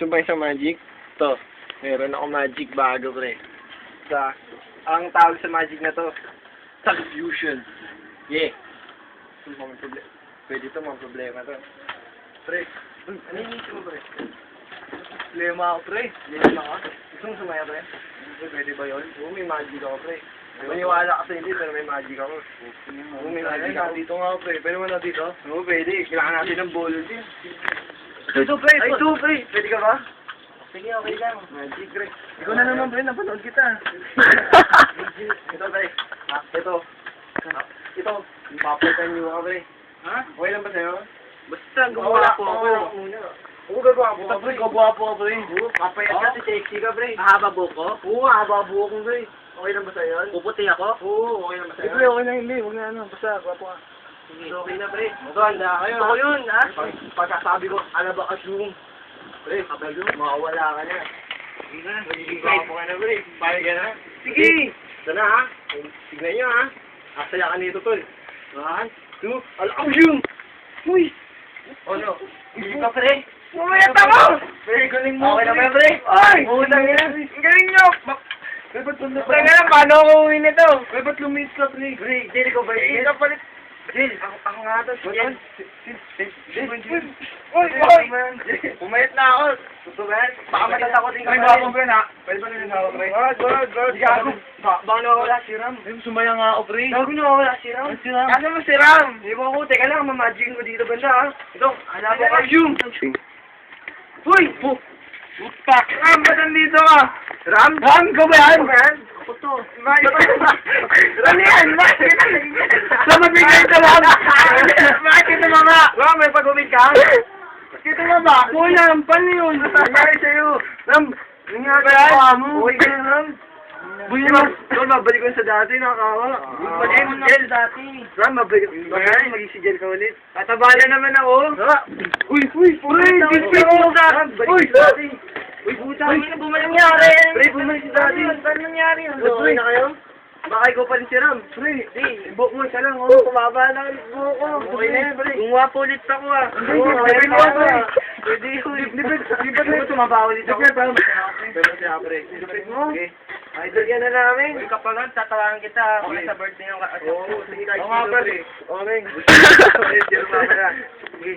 Gusto ba isang magic? Ito. Meron ako magic bago, pre. Ang tawag sa magic na to, Tag Fusion. Yeah. Pwede ito, mga problema to. Pre, ano yung ito mo, pre? Problema ako, pre. Problema ka? Gusto mong sumaya, pre? Pwede ba yun? Oo, may magic ako, pre. Maniwala ka sa hindi, pero may magic ako. Oo, may magic ako. Dito nga ako, pre. Pwede mo na dito? Oo, pwede. Kailangan natin ng bolo din. Ito, pre. Ay, ito, pre. Pwede ka ba? Sige, okay lang. Magic, pre. Ikaw na naman, pre. Napanood kita. Ito, pre. Ito. Ito. Papakan niyo ka, pre. Ha? Okay lang ba sa'yo? Basta, gumwapo ako. Oo, gagwapo ka, pre. Gagwapo ka, pre. Oo, papayat ka. Sexy ka, pre. Mahaba buko? Oo, haba buhok mo, pre. Okay lang ba sa'yo? Puputi ako? Oo, okay lang ba sa'yo? Pre, okay na hindi. Huwag na ano. Basta, gwapo ka. Sige, okay na, pre. Ito, handa kayo. Gusto ko yun, ha? Pagkasabi ko, alaba ka zoom. Pre, kapag zoom, makawala ka na. Sige na, magiging gwapo ka na, pre. Paano ka na? Sige! Ito na, ha? Tignan nyo, ha? Asaya ka nito, tol. 1, 2, alakam zoom! Uy! Oh, no. Hindi ka, pre. Pumayat ako! Pre, galing mo. Okay na ba, pre? Ay! Utang yan. Galing nyo! Pre, ba't punta pa? Pre, nga, paano ako uwi nito? Pre, ba't lumis ka, pre? Pre, Jill, ikaw ba yun? Ikaw palit. Jill, ako nga ito. Jill. Jill. Uy, uy! Pumayat na ako. Gusto ba yan? Baka matatakotin ka Pre, pa gwapo, rin. pre, na. Pwede ba nila ako, pre? God. Gago. Baka nawawala si Ram. Pre, sumaya nga ako, pre. Gago nawawala si Ram. Si Ram? Ano mo si Ram? Di ba ako? Teka lang, mamagicin ko dito banda, ha? Ito, hanapin ko yung. Uy! Fuck! Ram, ba't nandito ka? Ram? Ram, ikaw ba yan? Ako to. Ram yan! Bakit? Lumabigay ka lang! Bakit tumama? Ram, may pag-umit ka? Bakit tumama? Kuya, paano yun? Nangyari sa'yo? Ram, nangyari Ba yan? ka mo? Okay ka na, Ram? Buya Ram, na. Ram, babalik ko sa dati, nakakawa. Balik mo Jel dati. Ram, babalik. Bagay, maging si Jel ka ulit. Tatabala naman ako. Uy, pre, Display mo ka! Uy! Dati! Uy, puta! Uy, bumalik nangyari? Pre, bumalik si Daddy! Saan nangyari yun? Okay na kayo? Baka ikaw pa rin si Ram. Pre, di, buhok mo isa lang, oh. Kumaba na ang buhok ko. Okay na yan, pre. Gumawa po ulit ako, ah. Pwede mo, pre. Pwede yun. Di ba tumaba ulit ako? Pero siya, pre. Lupit mo. Okay. Idol yan na namin. Uy, kapag tatawagan kita, kung sa birthday yung Oo, sige, kahit Oo nga, sino, pre. pre. Okay. Sige, mamaya. Sige.